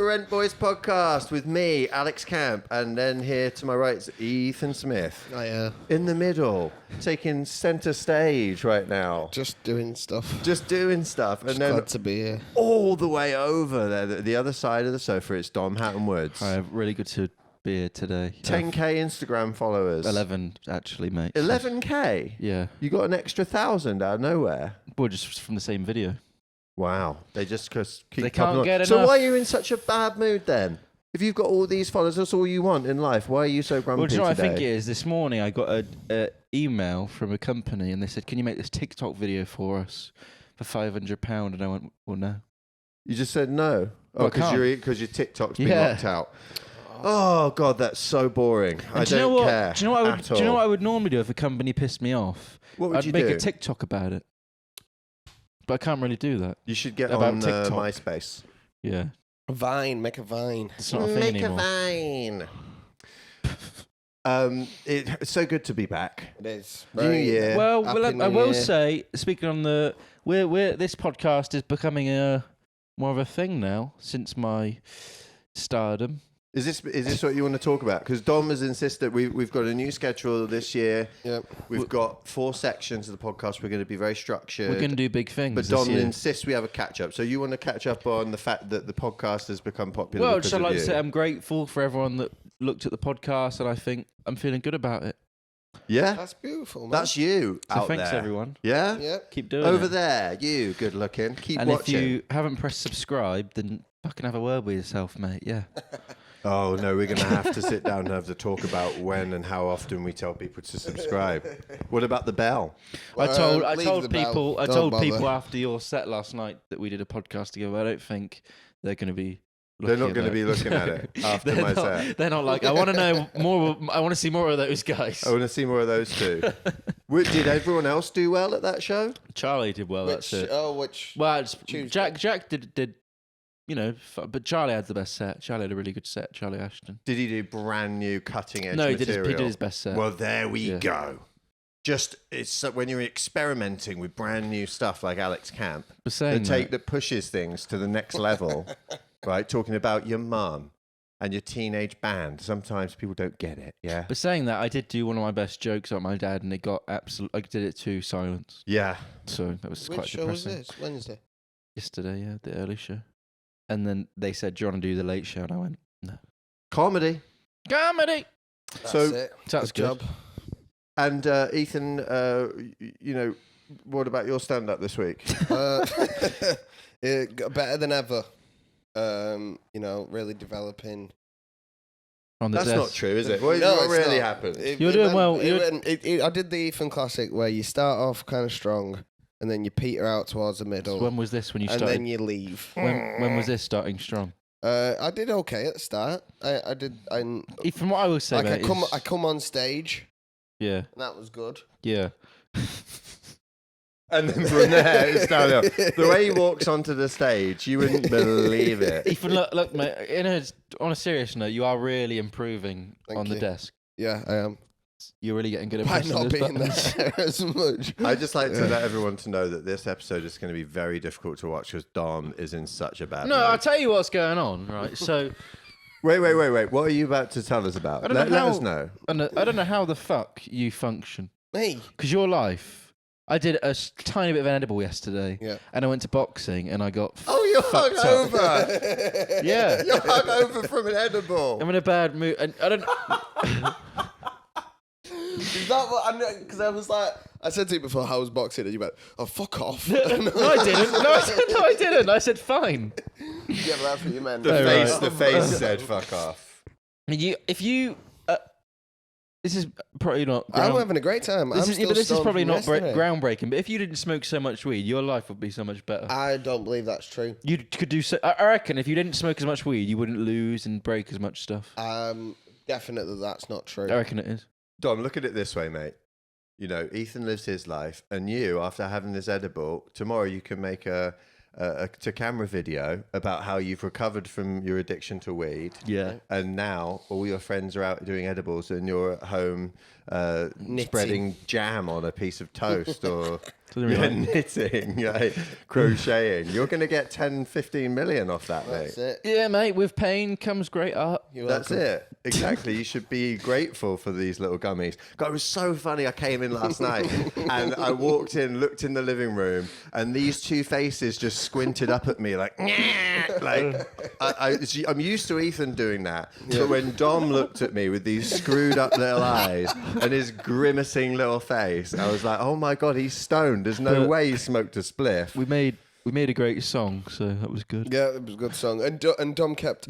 Rent Boys podcast with me, Alex Camp, and then here to my right is Ethan Smith. Oh, in the middle, taking centre stage right now. Just doing stuff. And then glad to be here. All the way over there, the other side of the sofa, it's Dom Hatton Woods. Hi, really good to be here today. 10k Instagram followers. 11, actually, mate. 11k? Yeah. You got an extra 1,000 out of nowhere. Well, just from the same video. Wow. They just keep They popping can't on. get So enough. why are you in such a bad mood then? If you've got all these followers, that's all you want in life. Why are you so grumpy Well, do you know what today? I think it is? This morning I got an email from a company and they said, can you make this TikTok video for us for £500? And I went, well, no. You just said no. Well, Oh, because your TikTok's been Yeah. locked out. Oh God, that's so boring. I don't care. Do you know what I would normally do if a company pissed me off? What would I'd you make do? a TikTok about it. But I can't really do that. You should get About on TikTok. MySpace. Yeah. A Vine, make a Vine. It's not a thing anymore. Vine. It's so good to be back. It is. New year. Well, Happy I New will Year. say, speaking on the, this podcast is becoming more of a thing now since my stardom. Is this what you want to talk about? Because Dom has insisted we've got a new schedule this year. Yep. We've got 4 sections of the podcast. We're going to be very structured. We're going to do big things. But this Dom year. insists we have a catch up. So you want to catch up on the fact that the podcast has become popular? Well, because just I'd of like you? to say I'm grateful for everyone that looked at the podcast, and I think I'm feeling good about it. Yeah, That's beautiful, man. that's you So out thanks, there. everyone. Yeah, Yep. Keep doing over it. there, you good looking. Keep And watching. if you haven't pressed subscribe, then fucking have a word with yourself, mate. Yeah. Oh no, we're going to have to sit down and have to talk about when and how often we tell people to subscribe. What about the bell? I leave told the bell. people Don't people bother. after your set last night that we did a podcast together. I don't think they're going to be. They're not looking going to at be looking at it after They're my not- set. They're not like, I want to know more. I want to see more of those guys. I want to see more of those two. Did everyone else do well at that show? Charlie did well. Which, That's it. which? Well, Tuesday. Jack did, but Charlie had the best set. Charlie had a really good set. Charlie Ashton. Did he do brand new cutting edge No, he material? did his best set. Well, there we Yeah. go. Just it's when you're experimenting with brand new stuff like Alex Camp, For saying that pushes things to the next level, right? Talking about your mum and your teenage band. Sometimes people don't get it. Yeah. But saying that, I did do one of my best jokes about my dad, and it got I did it to silence. Yeah. So that was Which quite show was depressing. this? Wednesday. Yesterday, yeah, the early show. And then they said, do you want to do the late show? And I went, no. Comedy. Comedy! That's So- it. That's Good good. job. And Ethan, what about your stand-up this week? It got better than ever. Really developing. On the That's desk. not true, is it? What No, it's really not. happened? You're doing well. I did the Ethan Classic where you start off kind of strong and then you peter out towards the middle So when was this when you and started? then you leave. When was this starting strong? I did okay at the start. I did. From what I will say, Like mate, I come on stage yeah, and that was good. yeah. And then from there, it's downhill. The way he walks onto the stage, you wouldn't believe it. Ethan, look, mate. On a serious note, you are really improving Thank on the you. desk. Yeah, I am. You're really getting good at By pressing not those being buttons. there as much. I just like to let everyone to know that this episode is going to be very difficult to watch because Dom is in such a bad No, mood. I'll tell you what's going on, right? So, Wait. What are you about to tell us about? I don't know Let how- us know. I don't know how the fuck you function. Me. Because your life, I did a tiny bit of an edible yesterday, Yeah. and I went to boxing, and I got Oh, you're fucked up. hungover. Yeah, You're hungover from an edible. I'm in a bad mood, and I don't. Is that what I know? Because I was like, I said to you before, how was boxing? And you went, oh, fuck off. No, I didn't. No, I didn't. I said fine. Yeah, but that's what you meant. The face said fuck off. If you, this is probably not. I'm having a great time. This is probably not yesterday. groundbreaking. But if you didn't smoke so much weed, your life would be so much better. I don't believe that's true. You could do so. I reckon if you didn't smoke as much weed, you wouldn't lose and break as much stuff. Definitely that's not true. I reckon it is. Dom, look at it this way, mate. You know, Ethan lives his life, and you, after having this edible, tomorrow you can make a to-camera video about how you've recovered from your addiction to weed. Yeah. And now all your friends are out doing edibles, and you're at home spreading jam on a piece of toast or Doesn't really Yeah, knitting, like, crocheting. You're going to get 10, 15 million off that, mate. That's it. Yeah, mate. With pain comes great art. You're That's welcome. it. Exactly. You should be grateful for these little gummies. God, it was so funny. I came in last night and I walked in, looked in the living room, and these two faces just squinted up at me like, I'm used to Ethan doing that. But when Dom looked at me with these screwed up little eyes and his grimacing little face, I was like, oh my God, he's stoned. There's no But- way he smoked a spliff. We made a great song, so that was good. Yeah, it was a good song. And Dom kept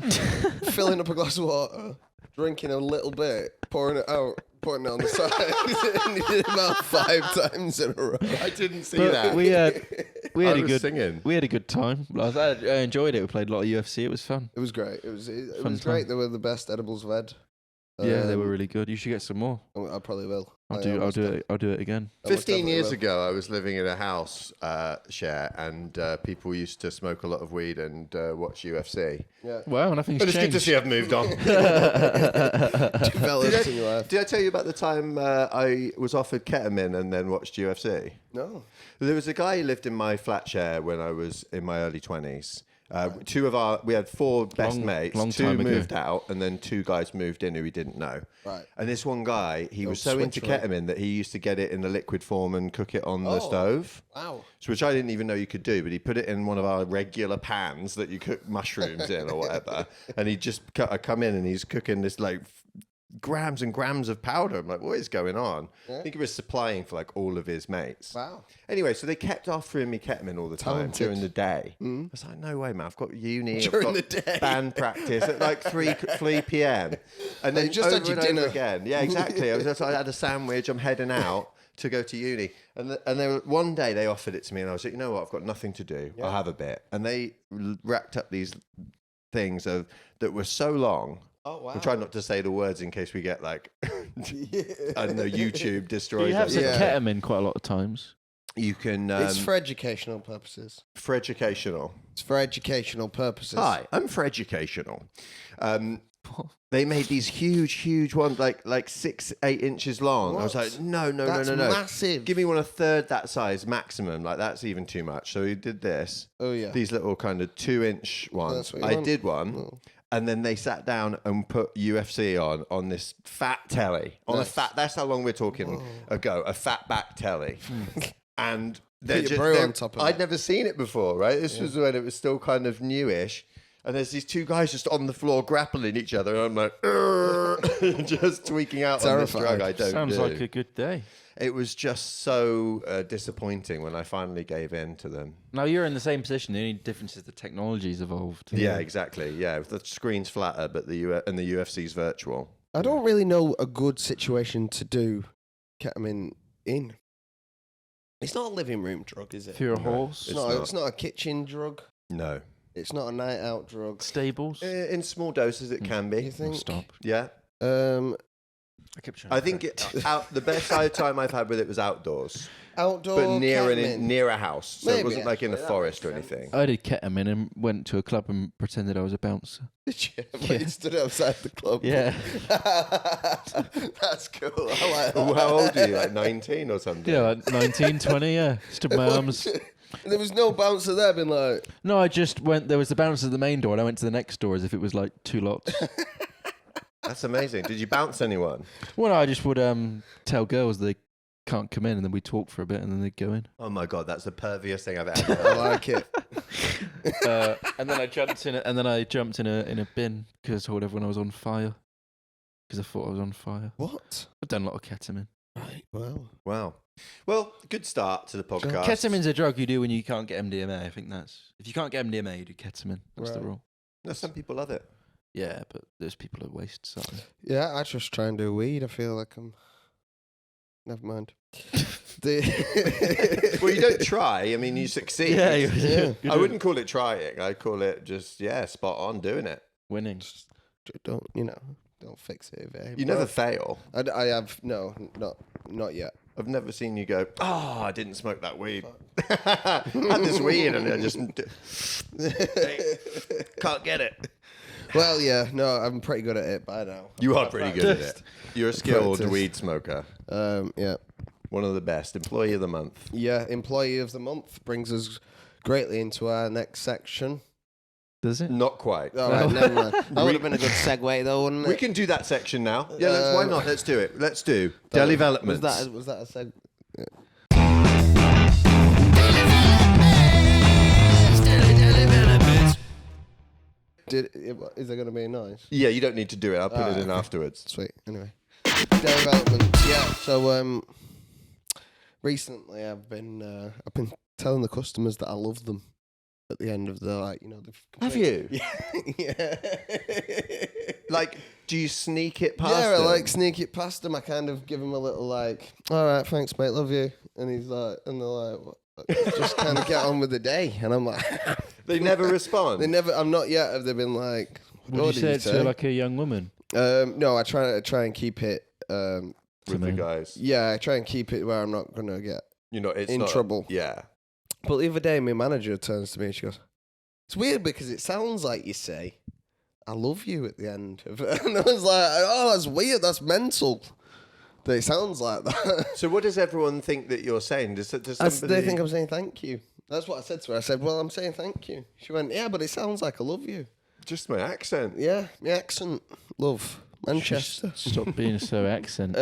filling up a glass of water, drinking a little bit, pouring it out, putting it on the side. And he did it about 5 times in a row. I didn't see But that. we had I a was good singing. We had a good time. I enjoyed it. We played a lot of UFC. It was fun. It was great. It was Fun great. time. They were the best edibles I've had. Yeah, they were really good. You should get some more. I probably will. I'll do it again. 15 years ago, I was living in a house share, and people used to smoke a lot of weed and watch UFC. Yeah. Wow, nothing's But it's good changed. to see I've moved on. Developed in your life. Did I tell you about the time I was offered ketamine and then watched UFC? No. There was a guy who lived in my flat share when I was in my early 20s. We had 4 best mates. long 2 time ago. moved out, and then 2 guys moved in who we didn't know. Right. And this one guy, he was so switch into rate. ketamine that he used to get it in the liquid form and cook it on the stove. Wow. So which I didn't even know you could do, but he put it in one of our regular pans that you cook mushrooms in or whatever. And he just I come in and he's cooking this like grams and grams of powder. I'm like, what is going on? I think he was supplying for like all of his mates. Wow. Anyway, so they kept offering me ketamine all the time Talented. during the day. I was like, no way, man. I've got uni, During I've the got day. band practice at like 3 p.m. And then you just over had your and over dinner. again. Yeah, exactly. I had a sandwich. I'm heading out to go to uni. And one day they offered it to me and I was like, you know what? I've got nothing to do. I'll have a bit. And they racked up these things that were so long. Oh, wow. I'm trying not to say the words in case we get like, I don't know, YouTube destroys You have us. said Yeah. ketamine quite a lot of times. You can, It's for educational purposes. for educational. It's for educational purposes. Hi, I'm for educational. They made these huge ones, like 6-8 inches long. I was What? like, no. That's massive. Give me one a third that size maximum. Like that's even too much. So he did this. Oh, yeah. These little kind of 2-inch ones. That's what you I want. did one. Oh. And then they sat down and put UFC on this fat telly. On Nice. a fat, that's how long we're talking ago, a fat back telly. And Put your brew on top of I'd it. never seen it before, right? This was when it was still kind of newish. And there's these 2 guys just on the floor grappling each other. And I'm like, "Urgh," just tweaking out on this Terrified. drug I don't Sounds do. like a good day. It was just so disappointing when I finally gave in to them. Now you're in the same position. The only difference is the technology's evolved. Yeah, exactly. Yeah, the screen's flatter, but the UFC's virtual. I don't really know a good situation to do ketamine in. It's not a living room drug, is it? If you're a horse, It's not a kitchen drug. No. It's not a night out drug. stables. In small doses, it can be. You think? Stop. Yeah. I kept trying I to think the best time I've had with it was outdoors, Outdoor but ketamine. near a house. So it Maybe, wasn't like in a actually, that forest or makes anything. I did ketamine and went to a club and pretended I was a bouncer. Did you? Yeah. When you stood outside the club. Yeah. That's cool. I like that. Oh, how old are you? Like 19 or something? Yeah, like 19, 20, yeah. Stood my arms. There was no bouncer there being like, No, I just went, there was the bouncer at the main door and I went to the next door as if it was like 2 lots. That's amazing. Did you bounce anyone? Well, I just would tell girls they can't come in and then we'd talk for a bit and then they'd go in. Oh my God, that's the perviest thing I've ever I heard. like it. And then I jumped in a bin because I told everyone I was on fire. Because I thought I was on fire. What? I've done a lot of ketamine. Right. Well. Wow. Well, good start to the podcast. Ketamine's a drug you do when you can't get MDMA. I think that's... If you can't get MDMA, you do ketamine. That's the Right. rule. No, some people love it. Yeah, but those people are waste something. Yeah, I just try and do weed. I feel like I'm. Never mind. Well, you don't try. I mean, you succeed. Yeah. I wouldn't call it trying. I'd call it just, spot on doing it. Winning. Don't don't fix it. If it ain't You broke. never fail. I have no, not yet. I've never seen you go, I didn't smoke that weed. I had this weed and I just can't get it. Well, yeah, no, I'm pretty good at it by now. You are pretty good at it. You're a skilled Practice. weed smoker. Yeah. One of the best. Employee of the month. Yeah, employee of the month brings us greatly into our next section. Does it? Not quite. All right, never mind. That would have been a good segue, though, wouldn't it? We can do that section now. Yeah, why not? Let's do it. Let's do Daily Developments. Was that a seg? Yeah. Is there going to be a noise? Yeah, you don't need to do it. I'll put it in afterwards. Sweet. Anyway, daily developments. Yeah. So recently I've been telling the customers that I love them. At the end of the Have you? Yeah. Like, do you sneak it past Yeah, I them? like sneak it past him. I kind of give him a little like, all right, thanks, mate, love you. And he's like, and they're like, what? Just kind of get on with the day. And I'm like, They never respond. I'm not yet. Have they been like, Would what you did say it to like a young woman? No, I try and keep it. With the guys. Yeah, I try and keep it where I'm not gonna get It's in not trouble. Yeah. But the other day, my manager turns to me and she goes, "It's weird because it sounds like you say, 'I love you' at the end." And I was like, "Oh, that's weird. That's mental. That it sounds like that." So what does everyone think that you're saying? Does somebody... They think I'm saying thank you. That's what I said to her. I said, "Well, I'm saying thank you." She went, "Yeah, but it sounds like I love you." Just my accent. Yeah, my accent, love. Manchester. Stop being so accent.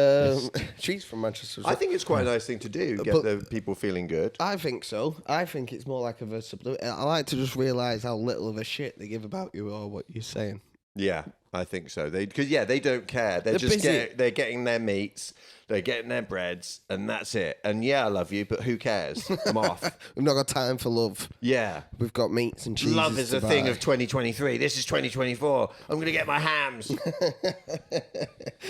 She's from Manchester. I think it's quite a nice thing to do. Get the people feeling good. I think so. I think it's more like a subliminal. I like to just realise how little of a shit they give about you or what you're saying. Yeah, I think so. They don't care. They're getting their meats, they're getting their breads, and that's it. And yeah, I love you, but who cares? I'm off. We've not got time for love. Yeah. We've got meats and cheeses. Love is a thing of 2023. This is 2024. I'm going to get my hams.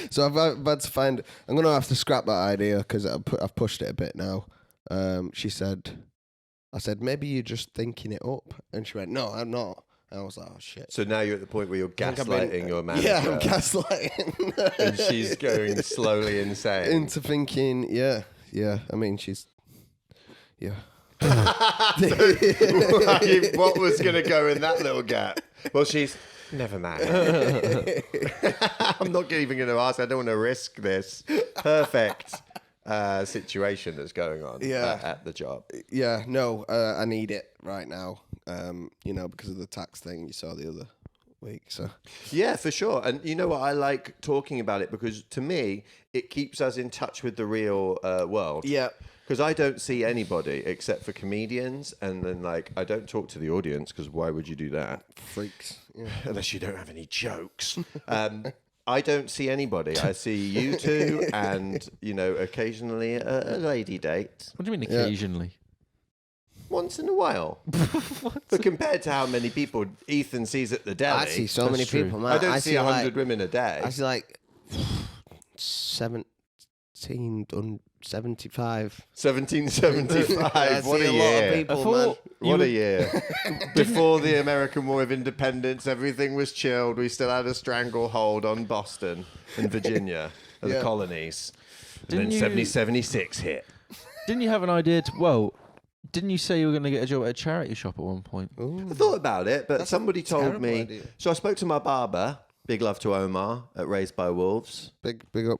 So I've had to find... I'm going to have to scrap that idea because I've pushed it a bit now. She said... I said, maybe you're just thinking it up. And she went, no, I'm not. And I was like, oh, shit. So now you're at the point where you're gaslighting your manager. Yeah, I'm gaslighting. And she's going slowly insane. Into thinking, yeah. I mean, she's... Yeah. What was going to go in that little gap? Well, she's... Never mind. I'm not even going to ask. I don't want to risk this perfect situation that's going on at the job. Yeah, no, I need it right now, because of the tax thing you saw the other week. So yeah, for sure. And you know what? I like talking about it because to me, it keeps us in touch with the real world. Yeah. Because I don't see anybody except for comedians, and then I don't talk to the audience because why would you do that? Freaks. Yeah. Unless you don't have any jokes. I don't see anybody. I see you two, and occasionally a lady date. What do you mean occasionally? Once in a while. But compared to how many people Ethan sees at the deli, I see so many people. Man. I don't see 100 women a day. I see 1775. 1775. What a year. Lot of people, man. What a year. Before the American War of Independence, everything was chilled. We still had a stranglehold on Boston and Virginia, the colonies. And then 76 hit. Didn't you have an idea didn't you say you were going to get a job at a charity shop at one point? Ooh. I thought about it, but somebody told me. Idea. So I spoke to my barber. Big love to Omar at Raised by Wolves. Big up.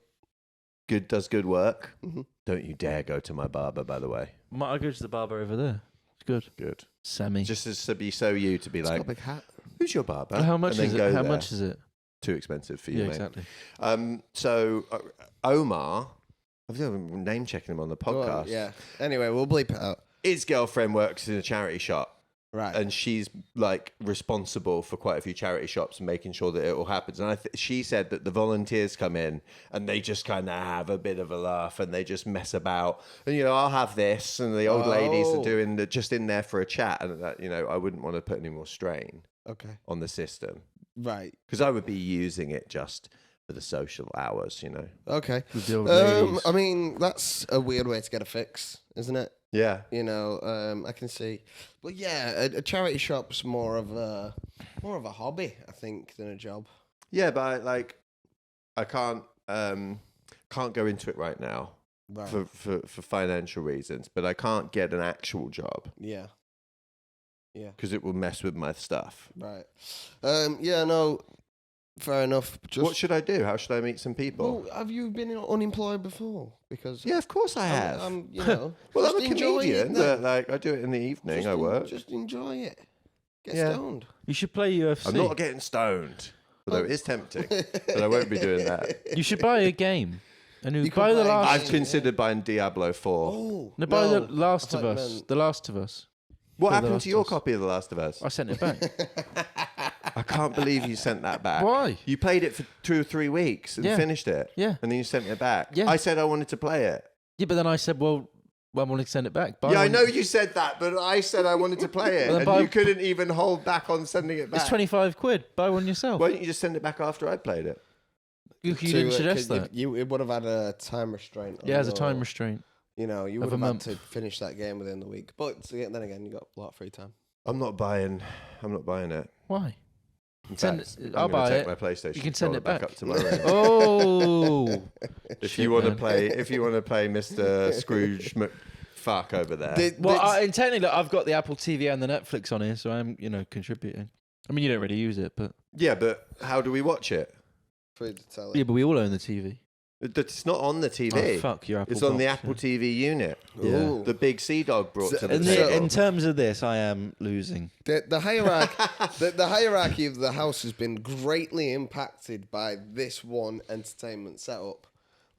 Does good work. Mm-hmm. Don't you dare go to my barber, by the way. Might I go to the barber over there? It's good. Good. Semi. Just as to be so you to be It's like, got a big hat. who's your barber? How much And is then it? go How there. much is it? Too expensive for you, Yeah, mate. exactly. So Omar, I've been name checking him on the podcast. Well, yeah. Anyway, we'll bleep it out. His girlfriend works in a charity shop. Right. And she's responsible for quite a few charity shops and making sure that it all happens. And she said that the volunteers come in and they just kind of have a bit of a laugh and they just mess about. And I'll have this, and the old ladies are doing just in there for a chat. And that I wouldn't want to put any more strain on the system, Right. because I would be using it just for the social hours. Okay. With the old ladies. I mean, that's a weird way to get a fix, isn't it? Yeah. I can see. But yeah, a charity shop's more of a hobby, I think, than a job. Yeah, but I can't go into it right now for financial reasons. But I can't get an actual job. Yeah. Because it will mess with my stuff. Right. Yeah. No. fair enough. What should I do? How should I meet some people? Well, have you been unemployed before? Because Yeah, of course I have. you know, Well, I'm just a enjoy comedian, it but then. I do it in the evening. I work. Just enjoy it. Get Yeah. stoned. You should play UFC. I'm not getting stoned, although it is tempting, but I won't be doing that. You should buy a game. And You buy could the buy a last. I've considered buying Diablo 4. Oh, No, buy the no. Last I of thought you Us. meant- The Last of Us. What The happened Last to your of Us. copy of The Last of Us? I sent it back. I can't believe you sent that back. Why? You played it for 2 or 3 weeks and Yeah. finished it. Yeah. And then you sent it back. Yeah. I said I wanted to play it. Yeah, but then I said, well, I want to send it back. Buy Yeah, I one. know you said that, but I said I wanted to play it. Well, then And buy- you couldn't even hold back on sending it back. It's 25 quid. Buy one yourself. Why didn't you just send it back after I played it? You didn't suggest that. It would have had a time restraint. Yeah, as a time your- restraint. You know, you of would a have had month. to finish that game within the week. But then again, you got a lot of free time. I'm not buying it. Why? In Send fact, it- I'm I'll gonna buy take it. my PlayStation. You can send controller it back. up to my room. Oh. If Shit, you want to man. play, Mr. Scrooge McFuck over there. Well, technically, I've got the Apple TV and the Netflix on here, so I'm, contributing. I mean, you don't really use it, but Yeah, but how do we watch it? Free to tell it. yeah, but we all own the TV. It's not on the TV. Oh, fuck your Apple. It's on the box, Apple yeah. TV unit. Yeah. Ooh. The big sea dog brought to the In, table. in terms of this, I am losing. The hierarchy, the hierarchy of the house has been greatly impacted by this one entertainment setup.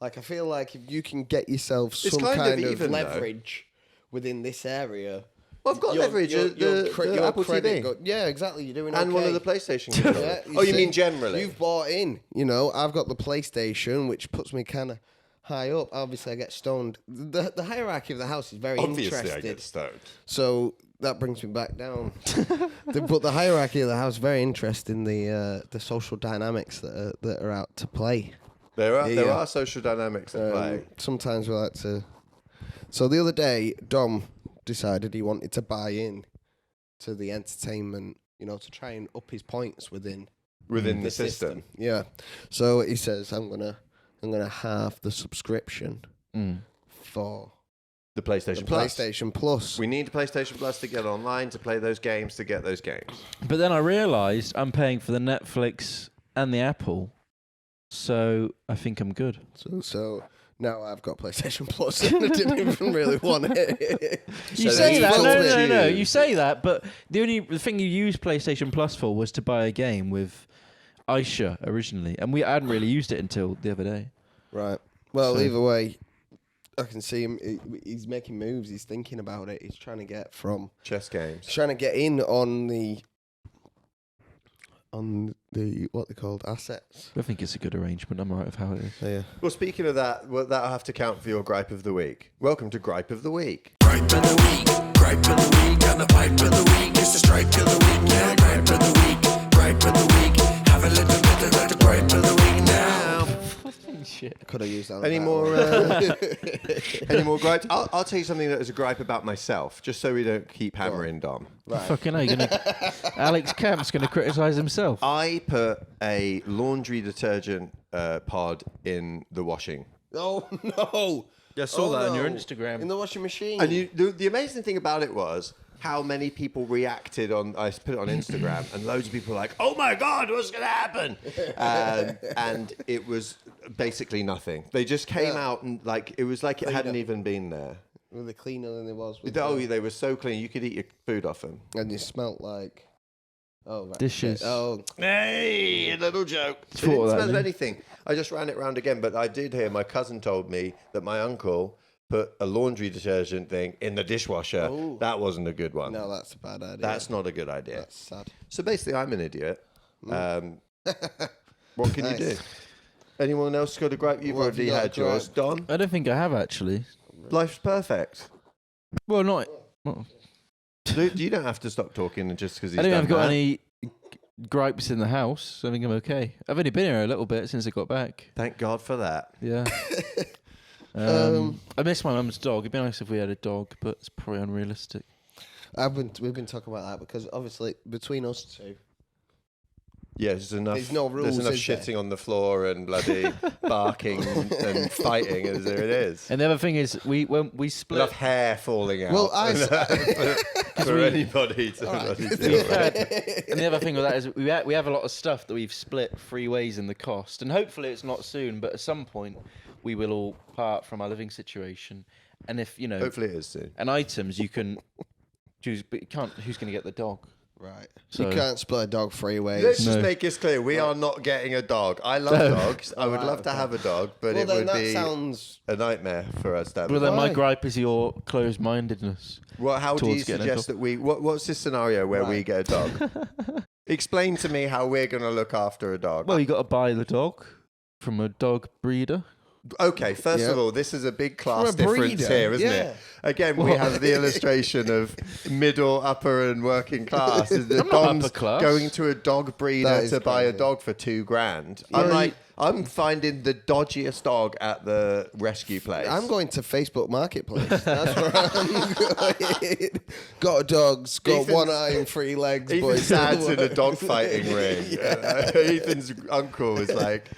Like, I feel like if you can get yourself It's some kind of kind of even, though. leverage within this area, Well, I've got leverage. The Apple TV. yeah, exactly. You're doing And okay. one of the PlayStation controllers. Yeah, Oh, you see, mean generally? You've bought in. I've got the PlayStation, which puts me kind of high up. Obviously, I get stoned. The hierarchy of the house is very Obviously, I interesting. get stoned. So that brings me back down. But the hierarchy of the house very interesting. The social dynamics that are out to play. There are Yeah. social dynamics at play. Sometimes we like to. So the other day, Dom decided he wanted to buy in to the entertainment. To try and up his points within Within the system. Yeah. So he says, I'm gonna halve the subscription for The PlayStation the Plus. PlayStation Plus. We need PlayStation Plus to get online, to play those games, to get those games. But then I realised I'm paying for the Netflix and the Apple, so I think I'm good. So now I've got PlayStation Plus, and I didn't even really want it. You So say then that, you no, felt no. you. You say that, but the thing you used PlayStation Plus for was to buy a game with Aisha originally, and I hadn't really used it until the other day. Right. Well, So- either way, I can see him. He's making moves. He's thinking about it. He's trying to get Chess games. He's trying to get in on the what they called assets. I think it's a good arrangement. I'm alright with how it is. Yeah. Well, speaking of that, that'll have to count for your gripe of the week. Welcome to Gripe of the Week. Gripe of the week, gripe of the week, got the pipe of the week, it's the strike of the week, yeah, gripe of the week, gripe of the week, have a little bit of the gripe of the week now. Shit. Could have used that. Any more? Any more gripes? I'll tell you something that is a gripe about myself, just so we don't keep hammering Dom. Right. Fucking hell, Alex Camp's going to criticise himself. I put a laundry detergent pod in the washing. Oh no! Yeah, I saw that on your no. Instagram. In the washing machine. And the amazing thing about it was how many people reacted on. I put it on Instagram, and loads of people were like, "Oh my god, what's going to happen?" And it was basically nothing. They just came out and it was like it hadn't even been there. Were they cleaner than it was? With They were so clean. You could eat your food off them. and you smelt like. Oh, right. Dishes. Oh, Hey, a little joke. It Thought didn't of that, smell of didn't anything. I just ran it round again, but I did hear my cousin told me that my uncle put a laundry detergent thing in the dishwasher. Oh. That wasn't a good one. no, that's a bad idea. That's not a good idea. That's sad. So basically, I'm an idiot. What can you do? Nice. Anyone else got a gripe? You've What have already you got a had yours. Don, I don't think I have actually. life's perfect. Well, not. Well, You don't have to stop talking just because he's I don't think done I've got that. any gripes in the house. I think I'm okay. I've only been here a little bit since I got back. Thank God for that. Yeah. I miss my mum's dog. It'd be nice if we had a dog, but it's probably unrealistic. We've been talking about that because obviously between us two, Yeah, there's enough. There's no rules, There's enough is there? shitting on the floor and bloody barking and fighting as there it is. And the other thing is, when we split, Enough hair falling out. Well, for anybody to. bloody do we've it. had, and the other thing with that is we have a lot of stuff that we've split 3 ways in the cost, and hopefully it's not soon, but at some point we will all part from our living situation. And if you know, Hopefully it is soon. and items you can choose, but you can't. Who's going to get the dog? Right. So- You can't split a dog 3 ways. Let's just No. make this clear. We are not getting a dog. I love dogs. I would love to have a dog, but well, it then would that be sounds... a nightmare for us to have Well, a then dog. my Why? gripe is your closed-mindedness. Well, how do you towards getting a suggest that we... what's this scenario where we Right. get a dog? Explain to me how we're going to look after a dog. Well, you got to buy the dog from a dog breeder. Okay, first Yeah. of all, this is a big class From a difference breeder, here, isn't yeah. it? Again, we have the illustration of middle, upper, and working class. Is the I'm not Dom's upper class. going to a dog breeder That is to buy a crazy. dog for $2,000. Yeah, I'm like, I'm finding the dodgiest dog at the rescue place. I'm going to Facebook Marketplace. That's where I'm going. Got dogs, got Ethan's- one eye and 3 legs. Ethan's but dad's in a dog fighting ring. Ethan's uncle was like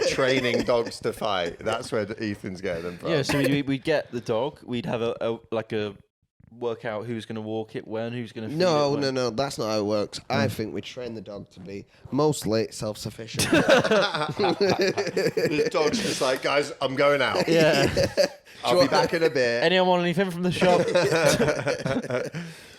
training dogs to fight. That's where Ethan's getting them from. Yeah, so we'd get the dog. We'd have a work out who's going to walk it when, who's going to feed it No, when. no, that's not how it works. I think we train the dog to be mostly self-sufficient. The dog's just like, guys, I'm going out. Yeah. I'll be back in a bit. Anyone want anything from the shop?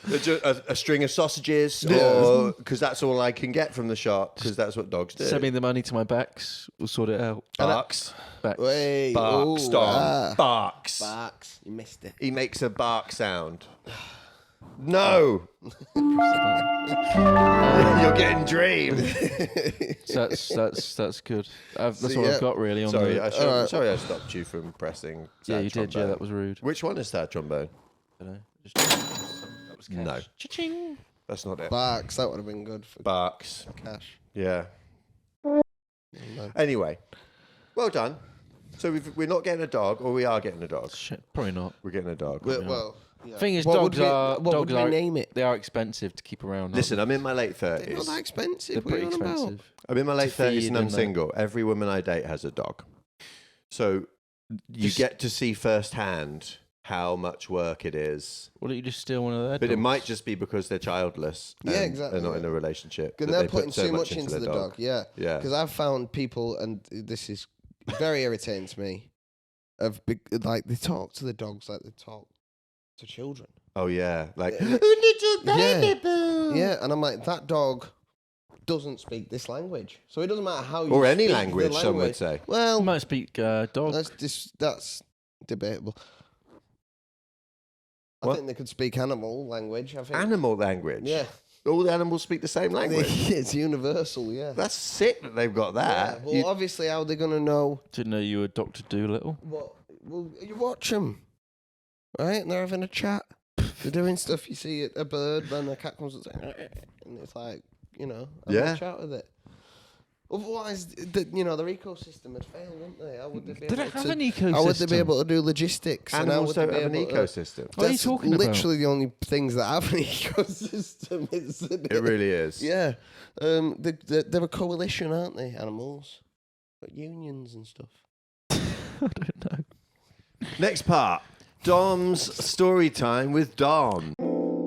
A string of sausages, or because that's all I can get from the shop, because that's what dogs do. Send me the money to my backs. We'll sort it out. Barks, Backs. Wait, barks, ooh, Dom, barks. barks. You missed it. He makes a bark sound. No, you're getting dreamed. So that's good. That's So, all yeah. I've got really on Sorry, the... sorry, I stopped you from pressing. Yeah, sad you did. Yeah, trombone. that was rude. Which one is that trombone? I don't know. That was cash. No. Cha-ching. That's not it. Barks. That would have been good for Barks. cash. Yeah. No. Anyway, well done. So we're not getting a dog, or we are getting a dog. Shit, probably not. We're getting a dog. Well, yeah. Thing is, What would dogs we- are What dogs would we are name it? They are expensive to keep around. aren't Listen, they? I'm in my late They're not 30s. that expensive. They're What are you pretty on about? expensive. I'm in my late to 30s feed and I'm and that. single. Every woman I date has a dog. So you Just- get to see firsthand how much work it is. Why don't you just steal one of their But it dogs? might just be because they're childless. Yeah, and exactly, They're not in yeah. a relationship. And that they're they put putting so too much into the their dog. Yeah. Yeah. Because I've found people, and this is very irritating to me, like they talk to the dogs like they talk to children. Oh, yeah. Like, Yeah. little Yeah. baby boo. Yeah, and I'm like, that dog doesn't speak this language. So it doesn't matter how you Or any speak the language, some would say. You Well, might speak dog. that's debatable. I What? think they could speak animal language. I think. Animal language. Yeah. All the animals speak the same language. It's universal, yeah. That's sick that they've got Yeah, that. well, obviously, how are they going to know Didn't know you were Dr. Doolittle. what? Well, you watch them, right? And they're having a chat. They're doing stuff. You see a bird, then a cat comes and it's like, have Yeah. a chat with it. Otherwise, their ecosystem would fail, wouldn't they? How would they be They able don't have to? an ecosystem. How would they be able to do logistics? and how Animals would they don't be have an able to- ecosystem. What are you That's talking about? literally the only things that have an ecosystem. Isn't It really is. Yeah. They're a coalition, aren't they? Animals, but unions and stuff. I don't know. Next part. Dom's story time with Dom.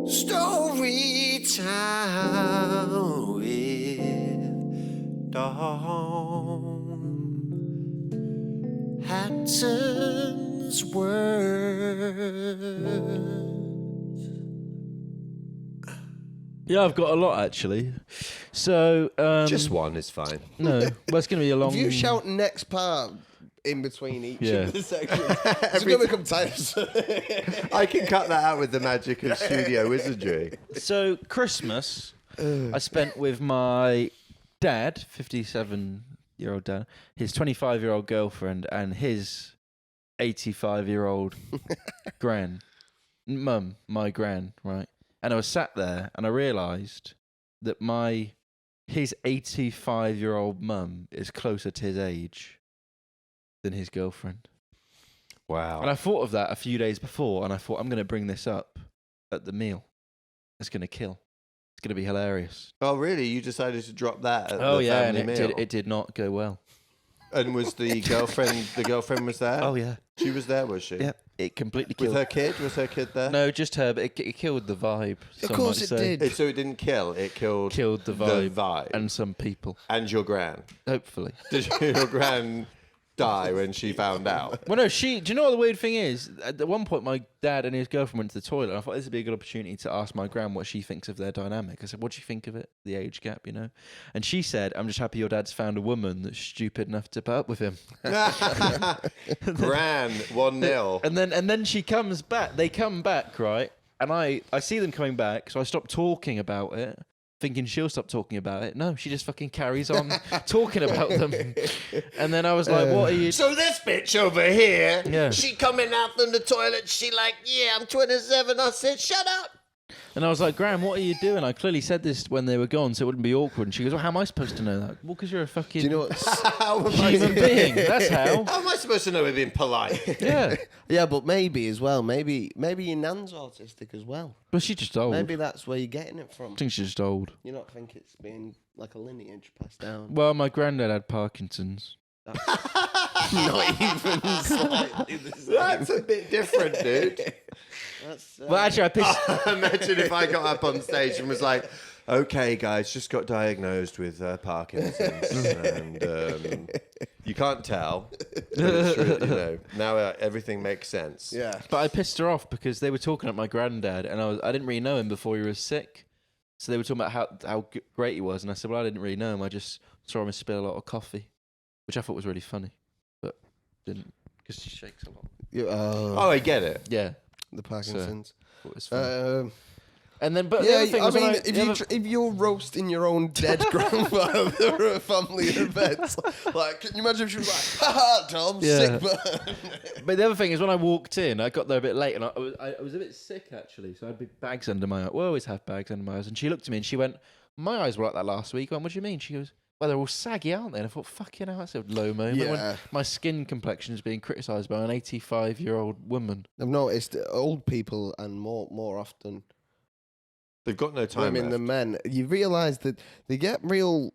Story time with Dawn. Hanson's words. Yeah, I've got a lot actually. So Just one is fine. no, well, it's going to be a long. If you shout next part in between each Yeah. of the sections, it's going to become tiresome. I can cut that out with the magic of studio wizardry. So Christmas, I spent with my dad, 57-year-old dad, his 25-year-old girlfriend, and his 85-year-old my gran, right? And I was sat there, and I realised that his 85-year-old mum is closer to his age than his girlfriend. Wow. And I thought of that a few days before, and I thought, I'm going to bring this up at the meal. It's going to kill. It's going to be hilarious. Oh, really? You decided to drop that at Oh the yeah, family and meal? it did not go well. And was the girlfriend was there? Oh yeah, She was there, was she? yeah. It completely With killed. her kid? Was her kid there? No, just her, but it killed the vibe. Of some course might it say. did. So it didn't kill. It killed Killed the vibe, and some people. your gran. Hopefully. Did your gran die when she found out? Well, no, do you know what the weird thing is? At one point, my dad and his girlfriend went to the toilet. And I thought this would be a good opportunity to ask my gran what she thinks of their dynamic. I said, what do you think of it? The age gap, you know? And she said, I'm just happy your dad's found a woman that's stupid enough to put up with him. Gran 1-0. And then she comes back. They come back, right? And I see them coming back, so I stop talking about it, thinking she'll stop talking about it. No, she just fucking carries on talking about them. And then I was like, what are you... So this bitch over here, Yeah. she coming out from the toilet, she like, yeah, I'm 27. I said, shut up. And I was like, Graham, what are you doing? I clearly said this when they were gone, so it wouldn't be awkward. And she goes, well, how am I supposed to know that? Well, because you're a fucking Do you know what's... How am I human being. That's how. How am I supposed to know we're being polite? Yeah. Yeah, but maybe as well. Maybe your nan's autistic as well. But she's just old. Maybe that's where you're getting it from. I think she's just old. You not think it's been like a lineage passed down? Well, my granddad had Parkinson's. Not even slightly the same. That's a bit different, dude. That's, Well, actually, I pissed... Imagine if I got up on stage and was like, okay, guys, just got diagnosed with Parkinson's. And you can't tell. But it's true, you know, now everything makes sense. yeah. But I pissed her off because they were talking about my granddad, and I didn't really know him before he was sick. So they were talking about how great he was, and I said, well, I didn't really know him. I just saw him spill a lot of coffee, which I thought was really funny, but didn't, because she shakes a lot. Oh, I get it. Yeah, The Parkinson's. thought it was funny. And then, but the yeah, other thing I was when mean, if you're roasting your own dead grandfather at a family event, like, can you imagine if she was like, haha, Tom, Yeah. sick man. But the other thing is when I walked in, I got there a bit late, and I was a bit sick actually, so I had big bags under my eyes. We always have bags under my eyes. And she looked at me and she went, my eyes were like that last week. I went, what do you mean? She goes, well, they're all saggy, aren't they? And I thought, fucking hell, that's a low moment. Yeah. When my skin complexion is being criticised by an 85-year-old woman. I've noticed that old people and more often They've got no time women left. than men, you realise that they get Direct.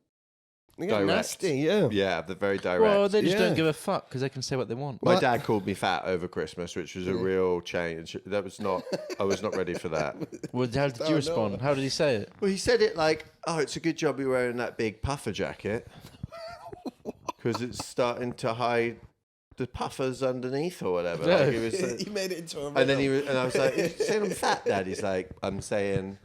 nasty, yeah. Yeah, they're very direct. Well, they just Yeah. don't give a fuck because they can say what they want. My Well, dad called me fat over Christmas, which was a real change. That was not. I was not ready for that. Well, how did Oh, you no. respond? How did he say it? Well, he said it like, "Oh, it's a good job you're wearing that big puffer jacket because it's starting to hide the puffers underneath or whatever." Yeah. Like, he was, He made it into a and then riddle. and I was like, "You're saying I'm fat, Dad?" He's like, "I'm saying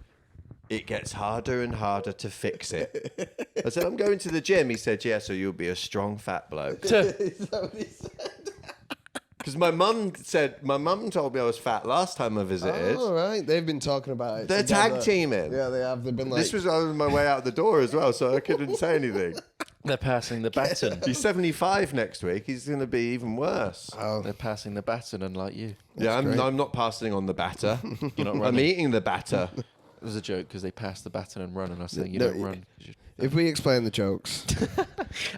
it gets harder and harder to fix it." I said, "I'm going to the gym." He said, "Yeah, so you'll be a strong fat bloke." Is that what he said? Because my mum told me I was fat last time I visited. Oh, right. They've been talking about it. They're together. tag teaming. Yeah, they have. They've been like. This was on my way out the door as well, so I couldn't say anything. They're passing the baton. He's 75 next week. He's going to be even worse. Oh, They're passing the baton, unlike you. Yeah, great. I'm not passing on the batter. You're not I'm running. eating the batter. It was a joke because they passed the baton and run, and I was saying you No, don't run. 'Cause you- if we explain the jokes.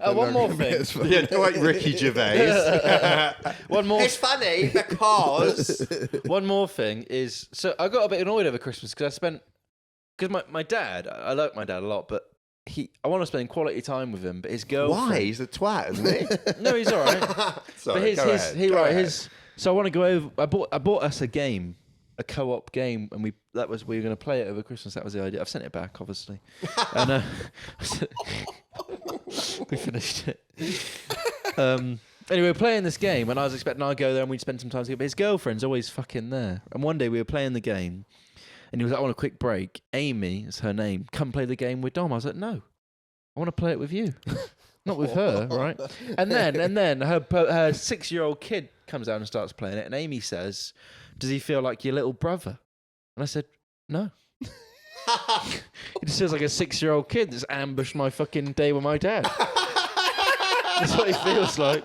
one more thing. Yeah, like Ricky Gervais. One more. It's funny because One more thing is, so I got a bit annoyed over Christmas because my dad, I like my dad a lot, but I want to spend quality time with him, but his girlfriend. why? He's a twat, isn't he? No, he's all right. Sorry, But go ahead. So I want to go over. I bought us a game, a co-op game, and we were going to play it over Christmas. That was the idea. I've sent it back, obviously, and we finished it. Anyway, we're playing this game, and I was expecting I'd go there and we'd spend some time together. But his girlfriend's always fucking there. And one day we were playing the game, and he was like, "I want a quick break." Amy is her name. Come play the game with Dom. I was like, "No, I want to play it with you." Not with her, right? And then her 6-year-old kid comes out and starts playing it, and Amy says, "Does he feel like your little brother?" And I said, "No." He just feels like a 6-year-old kid that's ambushed my fucking day with my dad. That's what he feels like.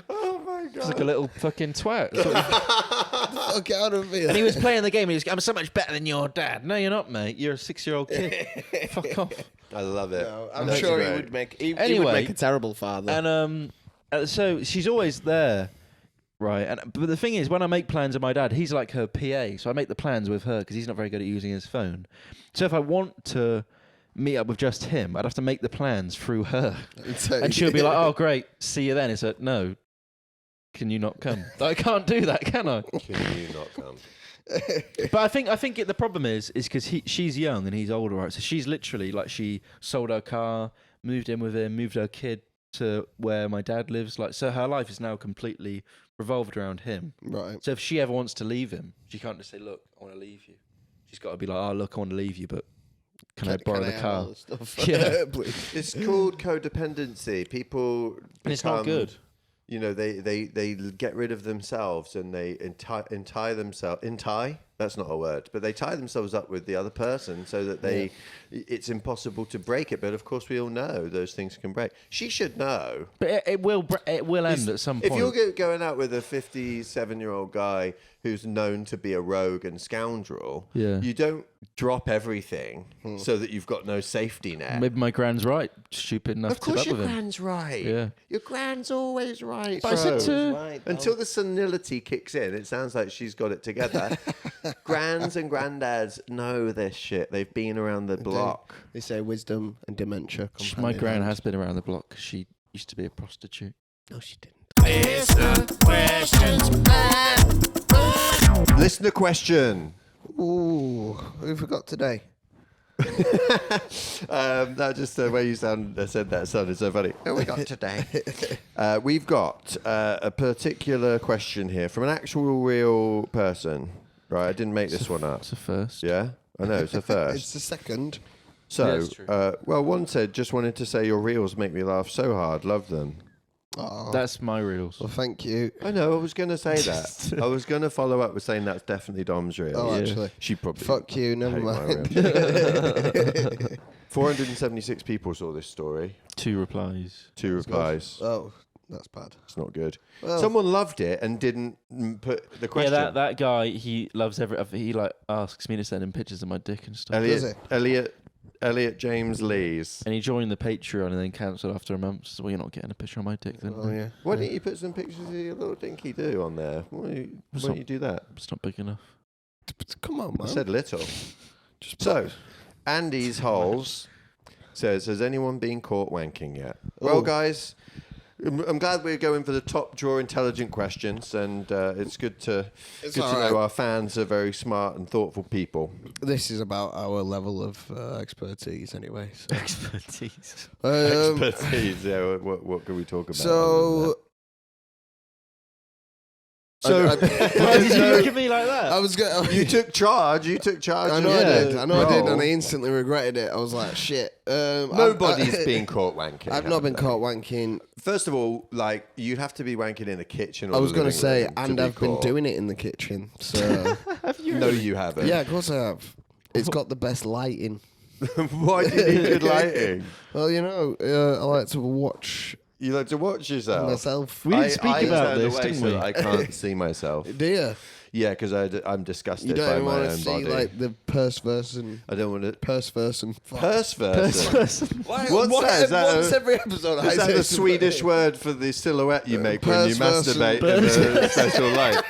Oh my He's like god! a little fucking twat. That's what he- Fuck out of here. And he was playing the game, and he was, "I'm so much better than your dad." No, you're not, mate. You're a 6-year-old kid. Fuck off. I love it. No, I'm That's sure great. he would make. He would Anyway, make a terrible father. And so she's always there Right, but the thing is, when I make plans with my dad, he's like her PA, so I make the plans with her because he's not very good at using his phone. So if I want to meet up with just him, I'd have to make the plans through her, and she'll be like, "Oh, great, see you then." It's like, no, can you not come? I can't do that, can I? Can you not come? But I think the problem is because she's young and he's older, right? So she's literally like she sold her car, moved in with him, moved her kid to where my dad lives. Like, so her life is now completely revolved around him. Right. So if she ever wants to leave him, she can't just say, "Look, I want to leave you." She's got to be like, "Oh, look, I want to leave you, but can I borrow the have car?" all the stuff? Yeah. Please. It's called codependency. People And it's not become, good. You know, they get rid of themselves and they entie themselves. That's not a word, but they tie themselves up with the other person so that it's impossible to break it. But of course, we all know those things can break. She should know. But it will end at some point. If you're going out with a 57-year-old guy who's known to be a rogue and scoundrel, you don't drop everything so that you've got no safety net. Maybe my gran's right, stupid enough Of to put course up with your him. gran's right. Yeah. Your gran's always right. But I said to Right, Until the senility kicks in, it sounds like she's got it together. Grands and granddads know this shit. They've been around the block. They say wisdom and dementia. come hand my in gran hand. has been around the block 'cause she used to be a prostitute. No, she didn't. Listener question. Ooh, who forgot today? That just the way you said that sounded so funny. Oh, we got today. We've got a particular question here from an actual real person. Right, I didn't make this one up. It's a first. Yeah, I know it's a first. It's the second. So, Yeah, it's true. well, one said, just wanted to say your reels make me laugh so hard. Love them. Oh, That's my reels. well, thank you. I know, I was going to say that. I was going to follow up with saying that's definitely Dom's reel. Oh, actually. She probably. Fuck you, never hate my mind. reels. 476 people saw this story. 2 replies. 2 replies. Oh, that's bad. It's not good. Well, Someone loved it and didn't put the question. Yeah, that guy, he loves he like asks me to send him pictures of my dick and stuff. Does Elliot James Lees. And he joined the Patreon and then cancelled after a month. So, well, you're not getting a picture of my dick then. Oh, yeah. Why didn't you put some pictures of your little dinky do on there? Why don't you do that? It's not big enough. Come on, I man. said little. So, Andy's Holes says, has anyone been caught wanking yet? Well, Oh. guys, I'm glad we're going for the top drawer intelligent questions, and it's good to all right. know our fans are very smart and thoughtful people. This is about our level of expertise, anyway. So. Expertise. Expertise. Yeah. What can we talk about? So, So Why did you look at me like that? I was going. you took charge. You took charge. I know of I the did. I know I did, role. and I instantly regretted it. I was like, shit. Nobody's been caught wanking. I've not been caught wanking. First of all, like you'd have to be wanking in the kitchen. Or I was going to say, and I've been doing it in the kitchen. So No, you haven't. yeah, of course I have. It's got the best lighting. Why do you need good lighting? Well, you know, I like to watch You like to watch yourself. myself. We didn't speak about turned this, away didn't so we? that I can't see myself. Do you? Yeah, because I'm You disgusted by don't my want own to see body. like the purse person. I don't want to. Person. Purse person. Why, What's that? Is that once a- every episode, I Is that say the something. Swedish word for the silhouette you make when you Purse masturbate person. in a special light?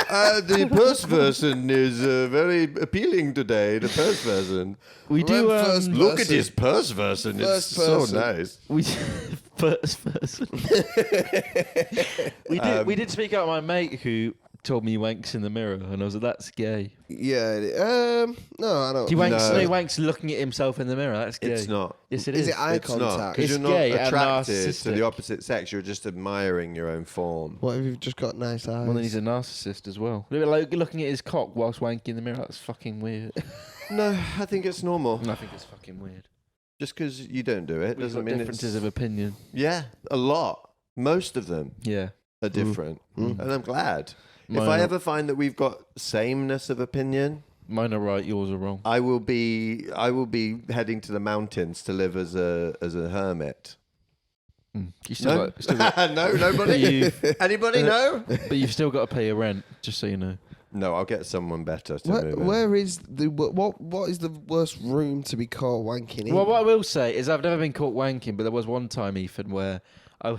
The purse person is very appealing today. The purse person. We do. When first Look at person. his purse person. It's First so person. nice. We first person. We did speak out my mate who told me he wanks in the mirror, and I was like, "That's gay." Yeah. No, I don't. He wanks. No. No, he wanks looking at himself in the mirror. That's gay. It's not. Yes, it Is is. it eye It's not. contact? Because It's you're not gay and attracted to narcissistic. the opposite sex. You're just admiring your own form. What if you've just got nice eyes? Well, then he's a narcissist as well. Like looking at his cock whilst wanking in the mirror. That's fucking weird. No, I think it's normal. And I think it's fucking weird. Just because you don't do it We've doesn't got mean differences it's... of opinion. Yeah, a lot. Most of them Yeah. are different. Mm. And I'm glad. Mine if I are- ever find that we've got sameness of opinion, Mine are right, yours are wrong. I will be heading to the mountains to live as a hermit. You still No? got, still got, No, nobody? You've- Anybody know? but you've still got to pay your rent, just so you know. No, I'll get someone better to move in. Where is the what is the worst room to be caught wanking in? Well, what I will say is I've never been caught wanking, but there was one time, Ethan, where I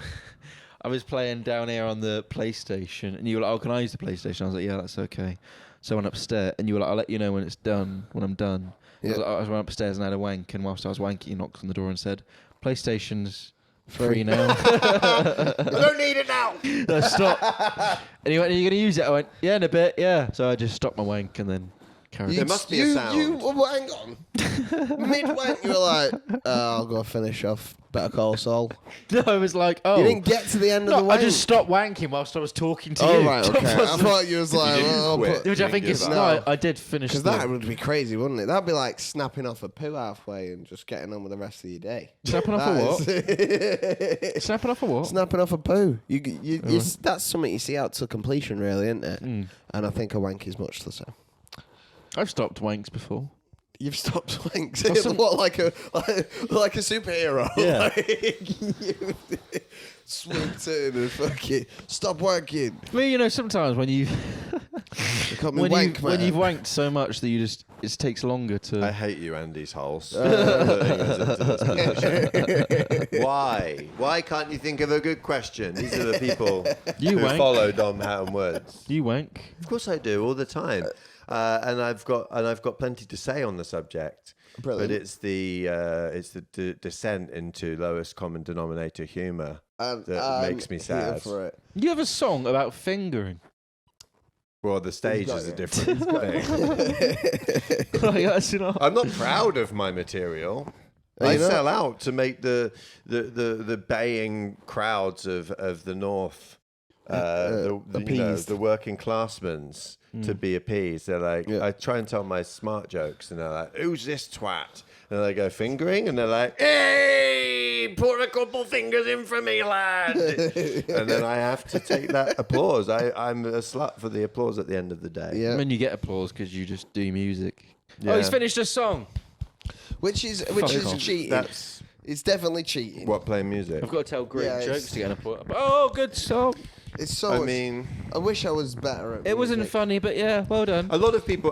I was playing down here on the PlayStation, and you were like, "Oh, can I use the PlayStation?" I was like, "Yeah, that's okay." So I went upstairs, and you were like, "I'll let you know when it's done, when I'm done." Yeah. I went upstairs and had a wank, and whilst I was wanking, he knocked on the door and said, "PlayStation's free now." I don't need it now. No, stop. And he went, "Are you going to use it?" I went, "Yeah, in a bit, yeah." So I just stopped my wank and then carried There on. must be a sound. Hang on. Mid-wank, you were like, I'll go finish off Better Call Saul. No, I was like, "Oh." You didn't get to the end of the No, wank. I just stopped wanking whilst I was talking to Oh, you. right, okay. I thought you was like, didn't well, quit. Which I think Didn't is... give No, up. I did finish because the... that would be crazy, wouldn't it? That'd be like snapping off a poo halfway and just getting on with the rest of your day. Snapping off a what? what? Snapping off a what? Snapping off a poo. That's something you see out to completion, really, isn't it? Mm. And I think a wank is much the same. I've stopped wanks before. You've stopped wanks. Awesome. What, like a superhero? Yeah. Like, swooped in and fucking stop wanking. Well, you know, sometimes when you... They call me when wank, when man. you've wanked so much that you just... It takes longer to... I hate you, Andy's holes. Why? Why can't you think of a good question? These are the people You who wank. follow Dom Hatton Words. You wank. Of course I do, all the time. And I've got plenty to say on the subject. Brilliant. But it's the descent into lowest common denominator humour that makes me Here sad. for it. You have a song about fingering. Well, the stage got is a it. different thing. Like, that's enough. I'm not proud of my material. Are I you not? sell out to make the baying crowds of the north, appeased. the working classmen's to be appeased. They're like, Yeah. I try and tell my smart jokes, and they're like, "Who's this twat?" And they go fingering, and they're like, "Hey, put a couple fingers in for me, lad." And then I have to take that applause. I'm a slut for the applause at the end of the day. Yeah. I mean, you get applause because you just do music. Yeah. Oh, he's finished a song. Which is off. cheating. That's It's definitely cheating. what playing music. I've got to tell great Yeah, jokes it's- to get an applause. Oh, good song. It's so. I much- mean, I wish I was better at. It wasn't music. funny, but yeah, well done. a lot of people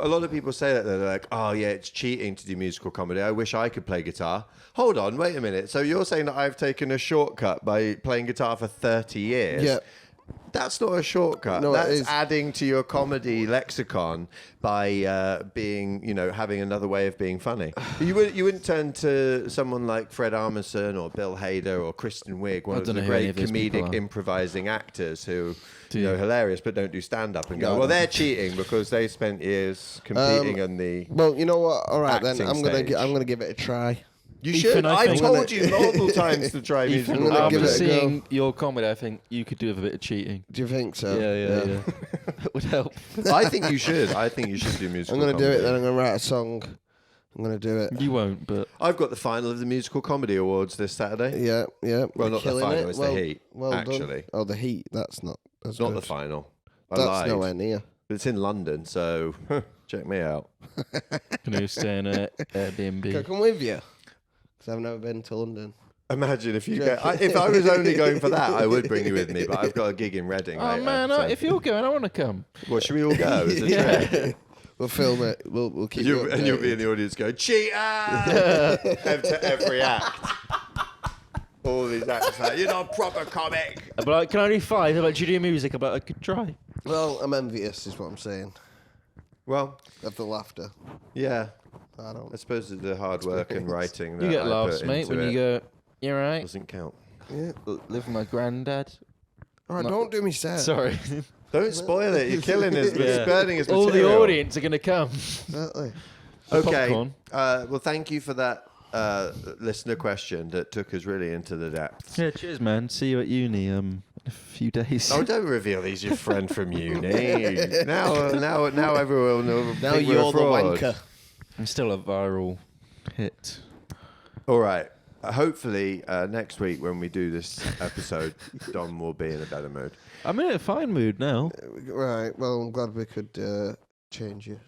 say that they're like, "Oh yeah, it's cheating to do musical comedy. I wish I could play guitar." Hold on, wait a minute. So you're saying that I've taken a shortcut by playing guitar for 30 years? Yeah. That's not a shortcut. No, it That's is. adding to your comedy lexicon by being, having another way of being funny. You wouldn't turn to someone like Fred Armisen or Bill Hader or Kristen Wiig, one I of don't the know who any great of those people comedic are. improvising actors who, Do you? hilarious but don't do stand up and go, No, well, no. they're cheating because they spent years competing on the. Well, you know what? All right, then Acting I'm gonna stage. I'm gonna give it a try. You Ethan, should. I I've think- told you multiple times to try Ethan, musical I'm gonna give comedy. it a go. seeing your comedy, I think you could do with a bit of cheating. Do you think so? Yeah. That would help. I think you should. I think you should do musical I'm gonna do comedy. it. Then I'm gonna write a song. I'm gonna do it. You won't, but I've got the final of the Musical Comedy Awards this Saturday. Yeah. Well, We're not the killing final, it. it's the Heat, Well actually. done. Oh, the Heat. That's not. That's It's not good. the final. I That's lied. nowhere near. But it's in London, so check me out. can you stay in a Can I Airbnb? come with you? Because I've never been to London. Imagine if you if I was only going for that, I would bring you with me. But I've got a gig in Reading. Oh later, man, so- if you're going, I want to come. well, should we all go? As a Yeah. trip? We'll film it. We'll keep you And you'll be in the audience going, cheater! To every act. All these acts like, you're not a proper comic. But like, can I do 5? About do you do music? About I could try. Well, I'm envious, is what I'm saying. Well, Of the laughter. yeah. I don't. I suppose the hard work and writing that You get I laughs, put mate, into when it you go. You're right. doesn't count. Yeah. Live with my granddad. All right, No. don't do me sad. Sorry. Don't spoil it. You're killing his, Yeah. burning his All the material. audience are gonna come. Exactly. Okay. Popcorn. Well, thank you for that listener question that took us really into the depths. Yeah, cheers, man. See you at uni in a few days. Oh, don't reveal he's your friend from uni. Now everyone will know. Now think we're you're a the fraud. wanker. I'm still a viral hit. All right. Hopefully next week when we do this episode, Dom will be in a better mood. I'm in a fine mood now. Right. Well, I'm glad we could change your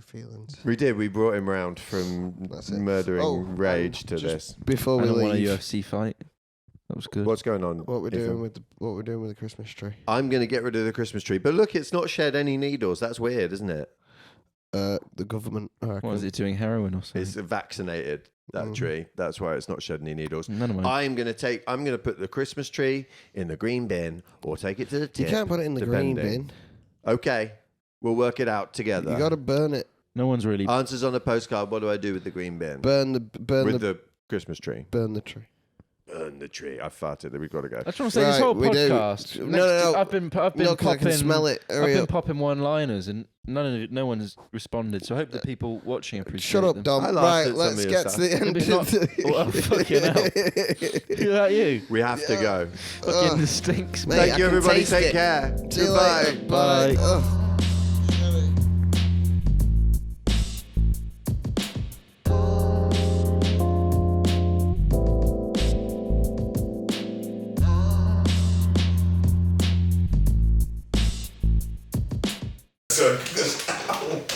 feelings. We did. We brought him round from That's it. murdering Oh, rage to just this. Before we And I won a leave, UFC fight. That was good. What's going on? what we're Ethan? doing with the Christmas tree. I'm going to get rid of the Christmas tree. But look, it's not shed any needles. That's weird, isn't it? the government. I reckon. What is it doing? Heroin or something? It's vaccinated, that tree. That's why it's not shedding any needles. None of mine. I'm going to put the Christmas tree in the green bin or take it to the tip. You can't put it in the green bin. Okay. We'll work it out together. You got to burn it. No one's really. Answers on a postcard. What do I do with the green bin? Burn the Christmas tree. burn the tree. Burn the tree. I farted. We've got to go. That's what I'm saying. This Right, whole we do. podcast. No. I've been No, 'cause I popping. can smell it. I've Hurry been up. popping one-liners, and no one's responded. So I hope the people watching appreciate Shut up, them. Dom. I laughed Right, at some let's of your get to stuff. the end. Maybe not. Oh, fucking hell. Who are you? We have to go. Fucking stinks, Mate, mate. I Thank you, can everybody. taste Take it. care. See you Goodbye. later. Bye. Bye. Ugh. So,